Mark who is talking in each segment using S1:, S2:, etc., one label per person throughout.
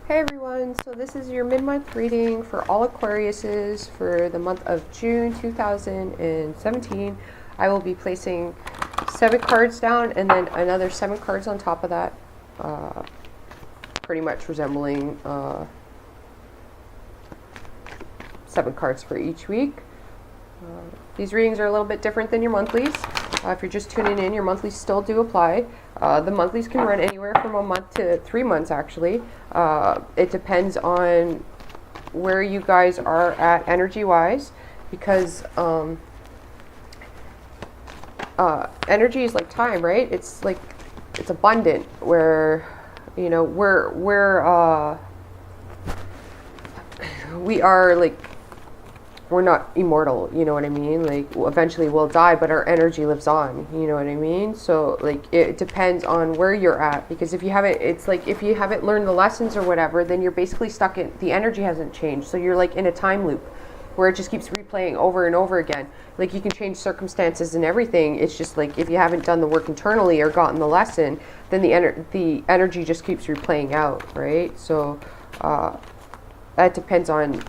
S1: Hey everyone, so this is your mid-month reading for all Aquariuses for the month of June 2017. I will be placing 7 cards down and then another 7 cards on top of that, pretty much resembling 7 cards for each week. These readings are a little bit different than your monthlies. If you're just tuning in, your monthlies still do apply. The monthlies can run anywhere from a month to 3 months, actually. It depends on where you guys are at energy-wise, because energy is like time, right? It's abundant. Where, you know, we are like, we're not immortal, you know what I mean? Like, eventually we'll die, but our energy lives on, you know what I mean? So, like, it depends on where you're at, because if you haven't, it's like, if you haven't learned the lessons or whatever, then you're basically stuck in, the energy hasn't changed, so you're like in a time loop, where it just keeps replaying over and over again. Like, you can change circumstances and everything, it's just like, if you haven't done the work internally or gotten the lesson, then the energy just keeps replaying out, right? So, that depends on,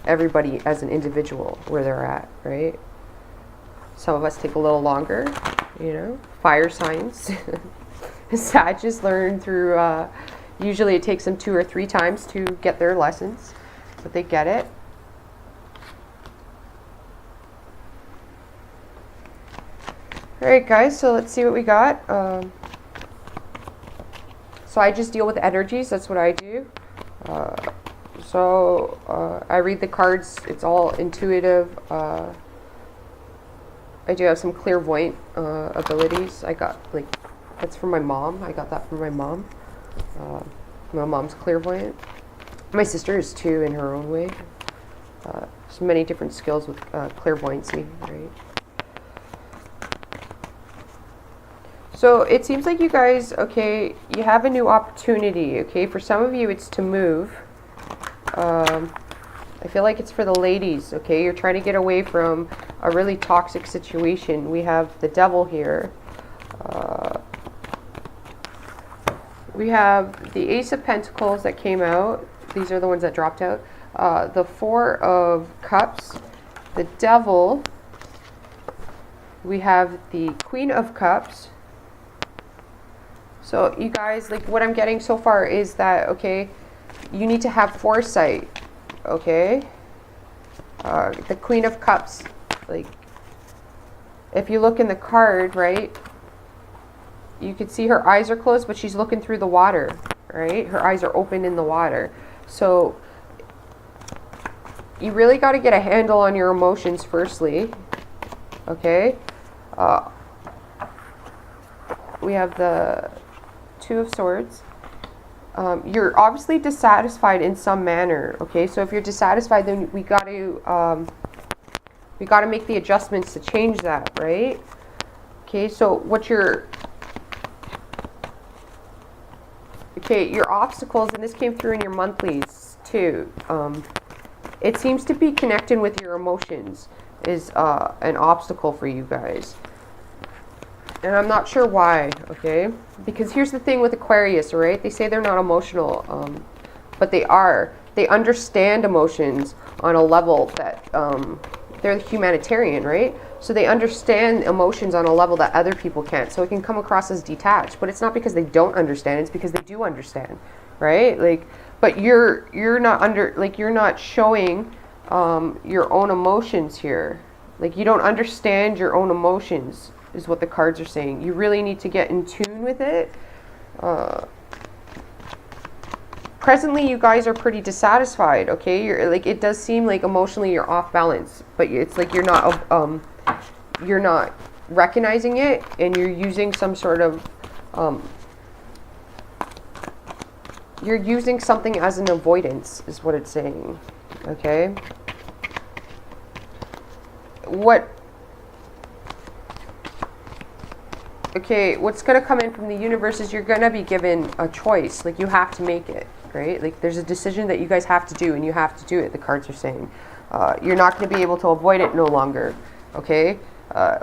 S1: everybody as an individual where they're at, right? Some of us take a little longer, you know, fire signs. Sages learn through, usually it takes them 2 or 3 times to get their lessons, but they get it. Alright guys, so let's see what we got. So I just deal with energies, that's what I do. So I read the cards, it's all intuitive. I do have some clairvoyant abilities. I got, like, that's from my mom. I got that from my mom. My mom's clairvoyant. My sister is too, in her own way. There's many different skills with clairvoyancy, right? So it seems like you guys, okay, you have a new opportunity, okay? For some of you, it's to move. I feel like it's for the ladies, okay? You're trying to get away from a really toxic situation. We have the devil here. We have the Ace of Pentacles that came out. These are the ones that dropped out. The Four of Cups. The Devil. We have the Queen of Cups. So you guys, like, what I'm getting so far is that, okay, you need to have foresight, okay? The Queen of Cups, like, if you look in the card, right, you can see her eyes are closed, but she's looking through the water, right? Her eyes are open in the water. So you really got to get a handle on your emotions firstly, okay? We have the Two of Swords. You're obviously dissatisfied in some manner, okay? So if you're dissatisfied, then we got to make the adjustments to change that, right? Okay, so what your obstacles, and this came through in your monthlies too. It seems to be connecting with your emotions is an obstacle for you guys. And I'm not sure why, okay? Because here's the thing with Aquarius, right? They say they're not emotional, but they are. They understand emotions on a level that, they're humanitarian, right? So they understand emotions on a level that other people can't. So it can come across as detached, but it's not because they don't understand, it's because they do understand, right? Like, but you're not showing your own emotions here. Like, you don't understand your own emotions, is what the cards are saying. You really need to get in tune with it. Presently, you guys are pretty dissatisfied, okay? You're like, it does seem like emotionally you're off balance, but it's like you're not recognizing it, and you're using some sort of you're using something as an avoidance, is what it's saying, okay? What's going to come in from the universe is you're going to be given a choice. Like, you have to make it, right? Like, there's a decision that you guys have to do, and you have to do it, the cards are saying. You're not going to be able to avoid it no longer, okay?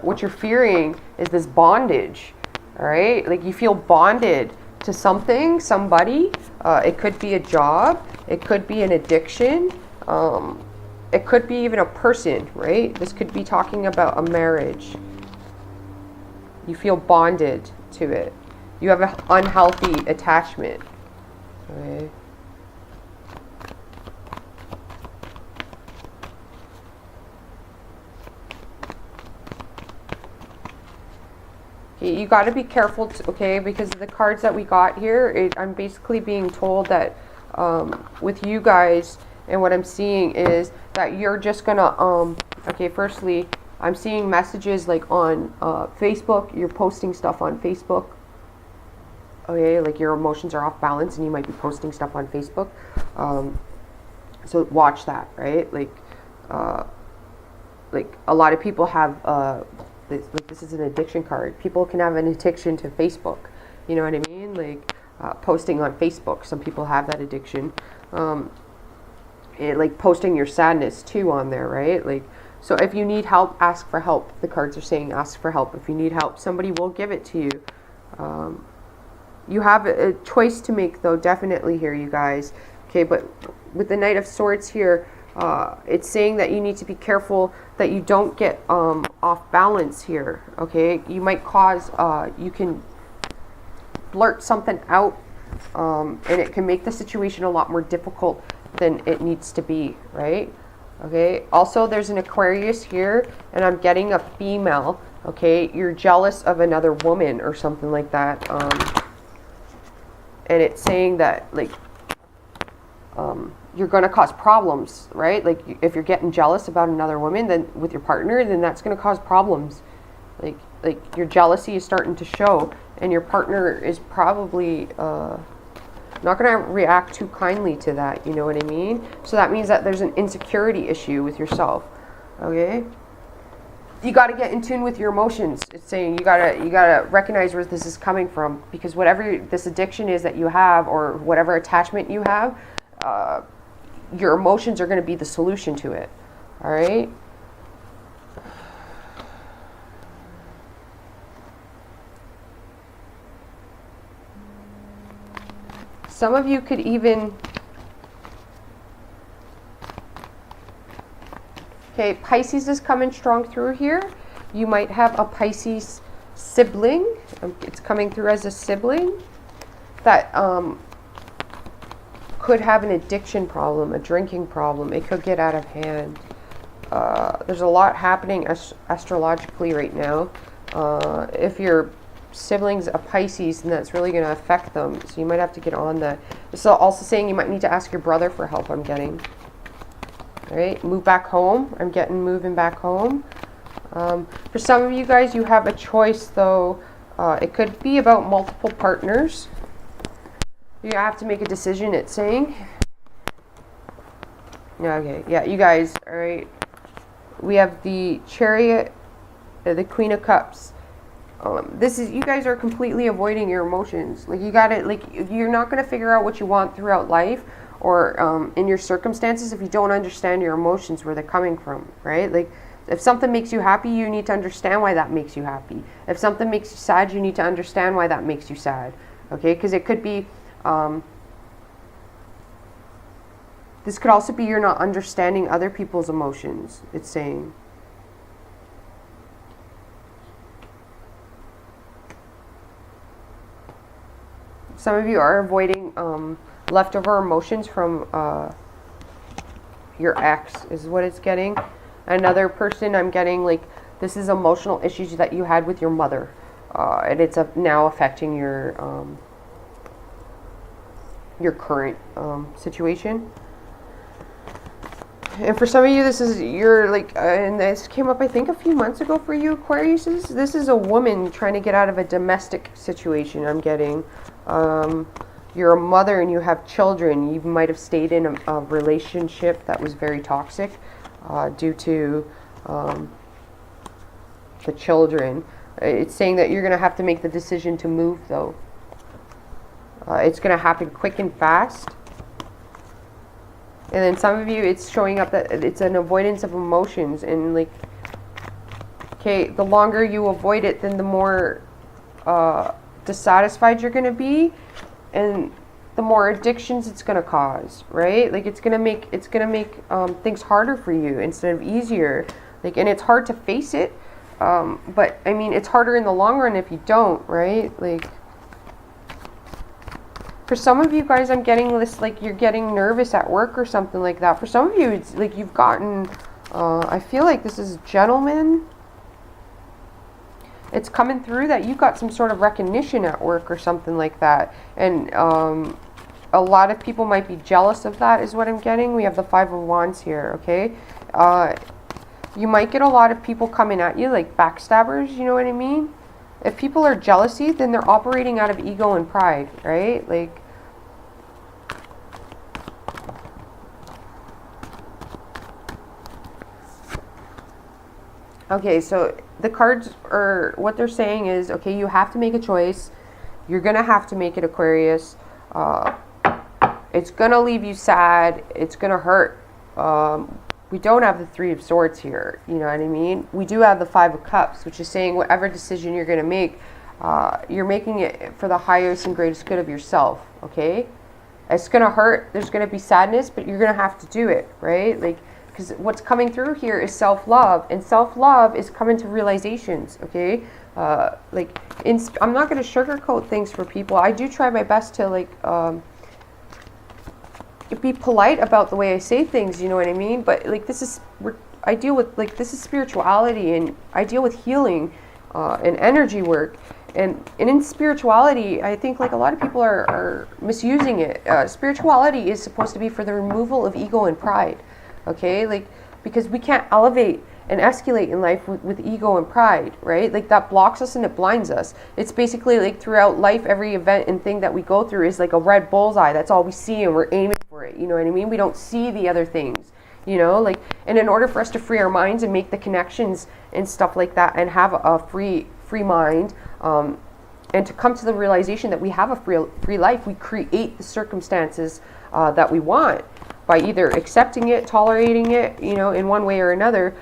S1: What you're fearing is this bondage, all right? Like, you feel bonded to something, somebody. It could be a job. It could be an addiction. It could be even a person, right? This could be talking about a marriage. You feel bonded to it. You have an unhealthy attachment. Okay. You got to be careful, okay, because of the cards that we got here, I'm basically being told that with you guys, and what I'm seeing is that you're just gonna, okay, firstly, I'm seeing messages like on Facebook, you're posting stuff on Facebook, okay, like your emotions are off balance and you might be posting stuff on Facebook, so watch that, right, like a lot of people have, this is an addiction card. People can have an addiction to Facebook. You know what I mean? Like posting on Facebook. Some people have that addiction. Like posting your sadness too on there, right? Like, so if you need help, ask for help. The cards are saying ask for help. If you need help, somebody will give it to you. You have a choice to make, though, definitely here, you guys. Okay, but with the Knight of Swords here, it's saying that you need to be careful that you don't get off balance here, okay? You might cause, you can blurt something out, and it can make the situation a lot more difficult than it needs to be, right? Okay, also there's an Aquarius here, and I'm getting a female, okay? You're jealous of another woman or something like that, and it's saying that, like, you're going to cause problems, right? Like, if you're getting jealous about another woman, then with your partner, then that's going to cause problems. Like your jealousy is starting to show, and your partner is probably not going to react too kindly to that. You know what I mean? So that means that there's an insecurity issue with yourself. Okay. You got to get in tune with your emotions. It's saying you gotta recognize where this is coming from, because whatever this addiction is that you have, or whatever attachment you have, your emotions are going to be the solution to it. All right. Some of you could even, okay, Pisces is coming strong through here. You might have a Pisces sibling. It's coming through as a sibling that could have an addiction problem, a drinking problem. It could get out of hand. There's a lot happening astrologically right now. If your sibling's a Pisces, then that's really going to affect them. So you might have to get on that. It's also saying you might need to ask your brother for help, I'm getting. All right, move back home. I'm getting moving back home. For some of you guys, you have a choice, though. It could be about multiple partners. You have to make a decision, it's saying. Okay, yeah, you guys, all right. We have the Chariot, the Queen of Cups. This is, you guys are completely avoiding your emotions. Like, you gotta, like, you're not gonna figure out what you want throughout life, or in your circumstances, if you don't understand your emotions, where they're coming from, right? Like, if something makes you happy, you need to understand why that makes you happy. If something makes you sad, you need to understand why that makes you sad. Okay, because it could be, this could also be you're not understanding other people's emotions, it's saying. Some of you are avoiding leftover emotions from your ex, is what it's getting. Another person, I'm getting, like, this is emotional issues that you had with your mother, and it's now affecting your current situation. And for some of you, this is, you're like, and this came up, I think, a few months ago for you, Aquariuses. This is a woman trying to get out of a domestic situation, I'm getting. You're a mother and you have children. You might have stayed in a relationship that was very toxic due to the children. It's saying that you're going to have to make the decision to move, though. It's going to happen quick and fast. And then some of you, it's showing up that it's an avoidance of emotions. And, like, okay, the longer you avoid it, then the more dissatisfied you're going to be, and the more addictions it's going to cause, right? Like it's going to make things harder for you instead of easier. Like, and it's hard to face it, but I mean, it's harder in the long run if you don't, right? Like, for some of you guys, I'm getting this, like, you're getting nervous at work or something like that. For some of you, it's like you've gotten, I feel like this is a gentleman. It's coming through that you got some sort of recognition at work or something like that. And a lot of people might be jealous of that, is what I'm getting. We have the Five of Wands here, okay? You might get a lot of people coming at you, like backstabbers, you know what I mean? If people are jealousy, then they're operating out of ego and pride, right? Like, okay, so the cards are, what they're saying is, okay, you have to make a choice. You're going to have to make it, Aquarius. It's going to leave you sad. It's going to hurt. We don't have the Three of Swords here. You know what I mean? We do have the Five of Cups, which is saying whatever decision you're going to make, you're making it for the highest and greatest good of yourself, okay? It's going to hurt. There's going to be sadness, but you're going to have to do it, right? Like, because what's coming through here is self-love, and self-love is coming to realizations, okay? Like, I'm not going to sugarcoat things for people. I do try my best to, like, be polite about the way I say things, you know what I mean? But, like, I deal with, like, this is spirituality, and I deal with healing and energy work. And in spirituality, I think, like, a lot of people are misusing it. Spirituality is supposed to be for the removal of ego and pride, okay? Like, because we can't elevate and escalate in life with ego and pride, right? Like, that blocks us and it blinds us. It's basically like throughout life, every event and thing that we go through is like a red bullseye. That's all we see, and we're aiming for it, you know what I mean? We don't see the other things, you know? Like, and in order for us to free our minds and make the connections and stuff like that, and have a free mind, and to come to the realization that we have a free life, we create the circumstances that we want by either accepting it, tolerating it, you know, in one way or another.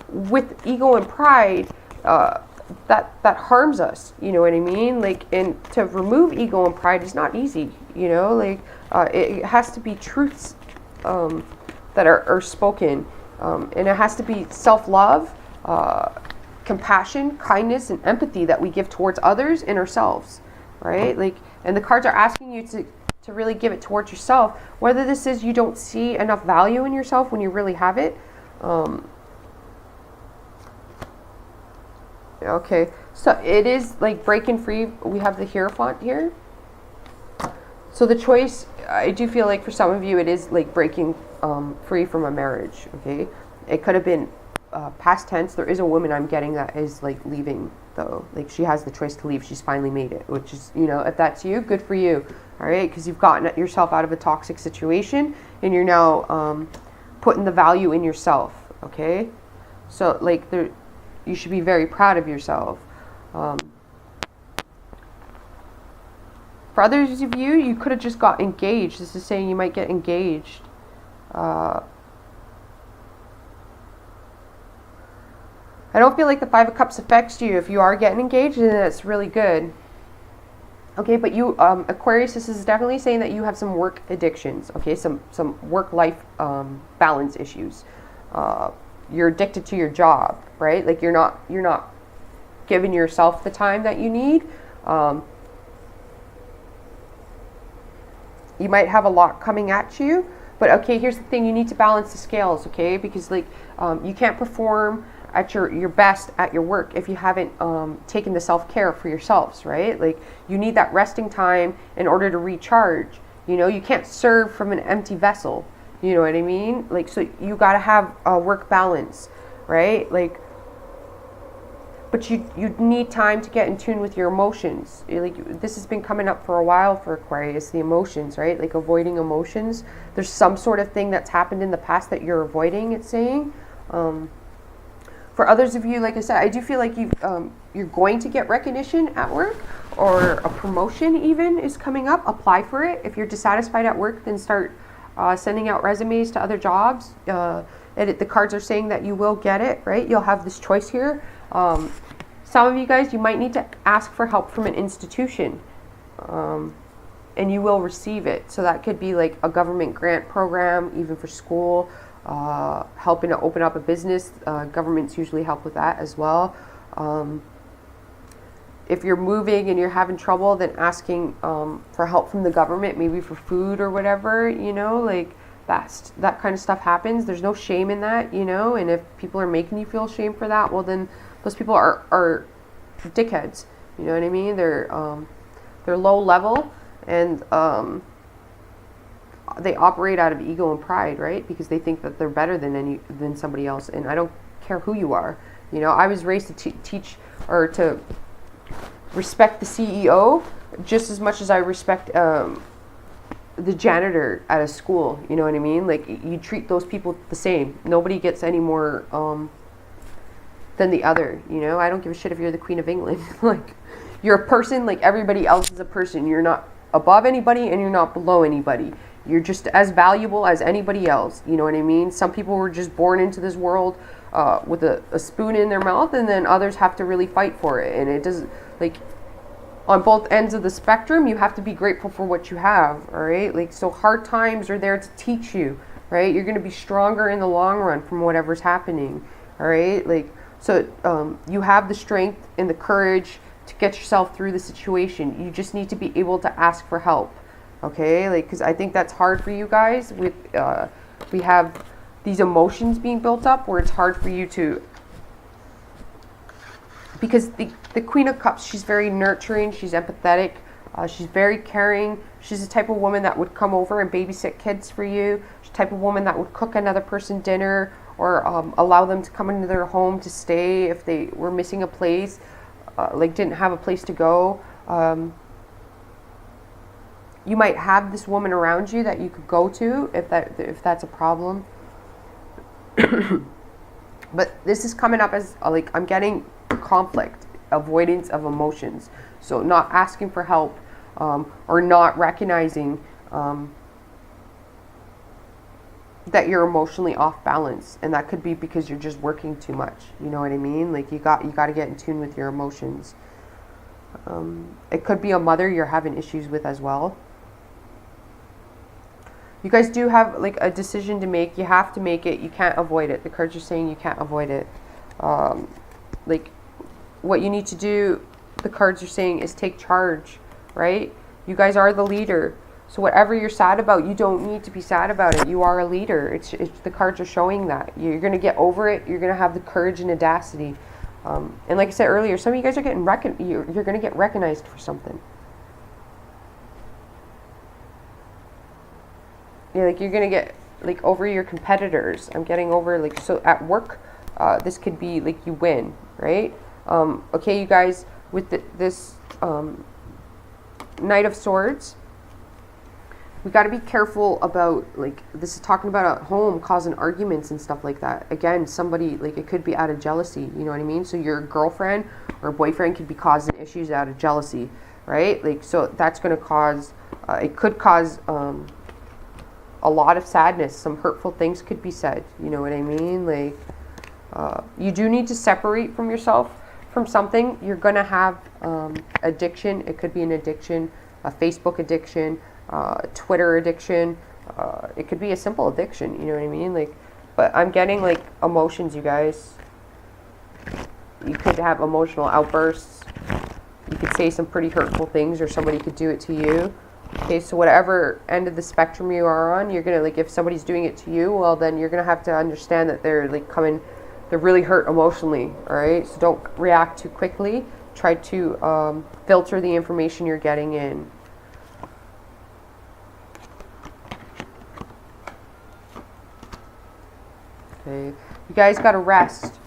S1: With ego and pride, that harms us, you know what I mean? Like, and to remove ego and pride is not easy, you know? Like, it has to be truths that are spoken, and it has to be self-love, compassion, kindness, and empathy that we give towards others and ourselves, right? Like, and the cards are asking you to really give it towards yourself, whether this is you don't see enough value in yourself when you really have it. Okay, so it is like breaking free. We have the Hierophant here. So the choice, I do feel like for some of you, it is like breaking free from a marriage, okay? It could have been past tense. There is a woman I'm getting that is like leaving, though. Like, she has the choice to leave. She's finally made it, which is, you know, if that's you, good for you, all right? Because you've gotten yourself out of a toxic situation, and you're now putting the value in yourself, okay? So, like, you should be very proud of yourself. For others of you, you could have just got engaged. This is saying you might get engaged. I don't feel like the Five of Cups affects you. If you are getting engaged, then that's really good. Okay, but you, Aquarius, this is definitely saying that you have some work addictions. Okay, some work-life balance issues. You're addicted to your job, right? Like, you're not giving yourself the time that you need. You might have a lot coming at you, but okay, here's the thing: you need to balance the scales, okay? Because, like, you can't perform at your best at your work if you haven't taken the self-care for yourselves, right? Like, you need that resting time in order to recharge. You know, you can't serve from an empty vessel. You know what I mean? Like, so you got to have a work balance, right? Like, but you need time to get in tune with your emotions. Like, this has been coming up for a while for Aquarius, the emotions, right? Like, avoiding emotions. There's some sort of thing that's happened in the past that you're avoiding, it's saying. For others of you, like I said, I do feel like you're going to get recognition at work, or a promotion even is coming up. Apply for it. If you're dissatisfied at work, then start sending out resumes to other jobs. The cards are saying that you will get it, right? You'll have this choice here. some of you guys, you might need to ask for help from an institution, and you will receive it. So that could be like a government grant program, even for school, helping to open up a business. Governments usually help with that as well. If you're moving and you're having trouble, then asking for help from the government, maybe for food or whatever, like that kind of stuff happens. There's no shame in that, and if people are making you feel shame for that, well, then those people are dickheads. You know what I mean? They're low level, and they operate out of ego and pride, right? Because they think that they're better than somebody else. And I don't care who you are. I was raised to teach or to respect the CEO just as much as I respect the janitor at a school. You know what I mean? Like, you treat those people the same. Nobody gets any more than the other. I don't give a shit if you're the Queen of England. Like, you're a person like everybody else is a person. You're not above anybody and you're not below anybody. You're just as valuable as anybody else. You know what I mean? Some people were just born into this world with a spoon in their mouth, and then others have to really fight for it. And it doesn't, like, on both ends of the spectrum, you have to be grateful for what you have, all right? Like, so hard times are there to teach you, right? You're going to be stronger in the long run from whatever's happening, all right? Like, so you have the strength and the courage to get yourself through the situation. You just need to be able to ask for help, okay? Like, because I think that's hard for you guys. We have these emotions being built up where it's hard for you to, because the Queen of Cups, she's very nurturing, she's empathetic, she's very caring. She's the type of woman that would come over and babysit kids for you. She's the type of woman that would cook another person dinner, or allow them to come into their home to stay if they were missing a place, like didn't have a place to go. You might have this woman around you that you could go to if that's a problem. But this is coming up as like, I'm getting conflict, avoidance of emotions. So not asking for help, or not recognizing that you're emotionally off balance, and that could be because you're just working too much. You know what I mean? Like, you got to get in tune with your emotions. It could be a mother you're having issues with as well. You guys do have like a decision to make. You have to make it. You can't avoid it. The cards are saying you can't avoid it. Like, what you need to do, the cards are saying, is take charge, right? You guys are the leader. So whatever you're sad about, you don't need to be sad about it. You are a leader. It's the cards are showing that. You're going to get over it. You're going to have the courage and audacity. And like I said earlier, some of you guys are getting you're going to get recognized for something. Yeah, like, you're going to get like over your competitors. I'm getting over, like, so at work, this could be like you win, right? Okay, you guys, with this Knight of Swords, we got to be careful about, like, this is talking about at home causing arguments and stuff like that. Again, somebody, like, it could be out of jealousy, you know what I mean? So your girlfriend or boyfriend could be causing issues out of jealousy, right? Like, so that's going to cause, it could cause a lot of sadness. Some hurtful things could be said, you know what I mean? Like, you do need to separate from yourself from something. You're going to have addiction. It could be an addiction, a Facebook addiction, Twitter addiction. It could be a simple addiction, you know what I mean? Like, but I'm getting like emotions, you guys. You could have emotional outbursts. You could say some pretty hurtful things, or somebody could do it to you. Okay, so whatever end of the spectrum you are on, you're gonna, like, if somebody's doing it to you, well, then you're gonna have to understand that they're like they're really hurt emotionally. All right, so don't react too quickly. Try to filter the information you're getting in. Okay, you guys got to rest.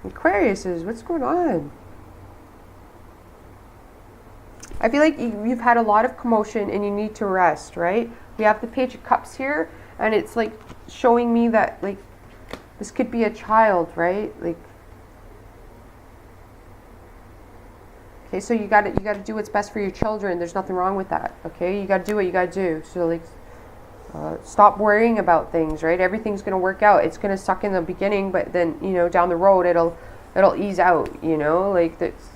S1: Aquariuses, what's going on? I feel like you've had a lot of commotion and you need to rest, right? We have the Page of Cups here, and it's like showing me that, like, this could be a child, right? Like, okay, so you got to do what's best for your children. There's nothing wrong with that. Okay, you got to do what you got to do. So, like, Stop worrying about things, right? Everything's going to work out. It's going to suck in the beginning, but then, you know, down the road, it'll ease out, you know, like that's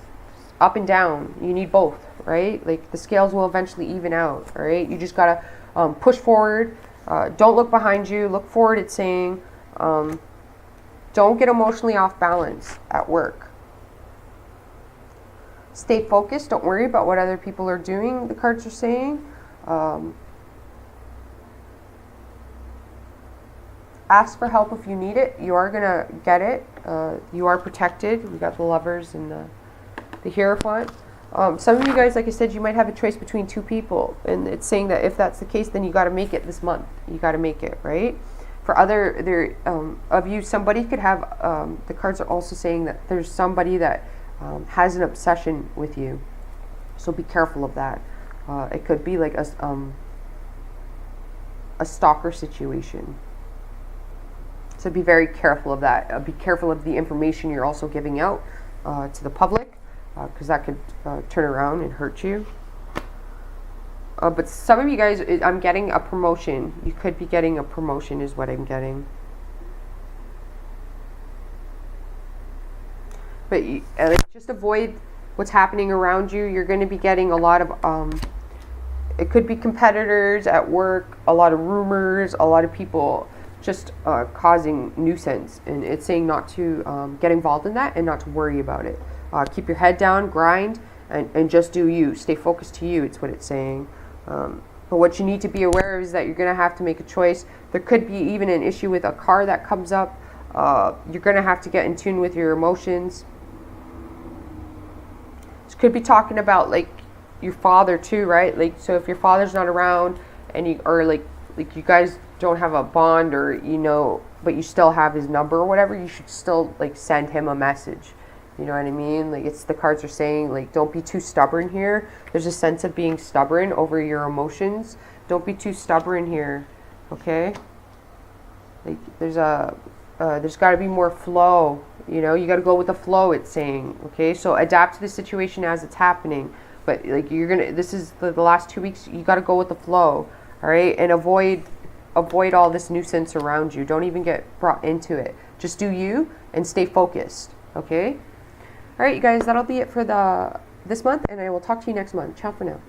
S1: up and down. You need both, right? Like the scales will eventually even out, all right? You just got to push forward. Don't look behind you. Look forward, it's saying. Don't get emotionally off balance at work. Stay focused. Don't worry about what other people are doing, the cards are saying. Ask for help if you need it. You are going to get it. You are protected. We got the Lovers and the Hierophant. Some of you guys, like I said, you might have a choice between two people. And it's saying that if that's the case, then you got to make it this month. You got to make it, right? For other of you, somebody could have, the cards are also saying that there's somebody that has an obsession with you. So be careful of that. It could be like a stalker situation. So be very careful of that. Be careful of the information you're also giving out to the public, because that could turn around and hurt you. But some of you guys, I'm getting a promotion. You could be getting a promotion is what I'm getting. But just avoid what's happening around you. You're going to be getting a lot of, it could be competitors at work, a lot of rumors, a lot of people just causing nuisance, and it's saying not to get involved in that and not to worry about it. Keep your head down, grind, and just do you. Stay focused to you, it's what it's saying. But what you need to be aware of is that you're going to have to make a choice. There could be even an issue with a car that comes up. You're going to have to get in tune with your emotions. This could be talking about like your father too, right? Like, so if your father's not around and you, or like you guys don't have a bond, or you know, but you still have his number or whatever, you should still like send him a message. You know what I mean? Like, it's, the cards are saying like, don't be too stubborn here. There's a sense of being stubborn over your emotions. Don't be too stubborn here, okay? Like, there's got to be more flow. You know, you got to go with the flow, it's saying, okay? So adapt to the situation as it's happening. But like, this is the last 2 weeks, you got to go with the flow, all right? And avoid all this nuisance around you. Don't even get brought into it. Just do you and stay focused, okay? All right, you guys, that'll be it for this month, and I will talk to you next month. Ciao for now.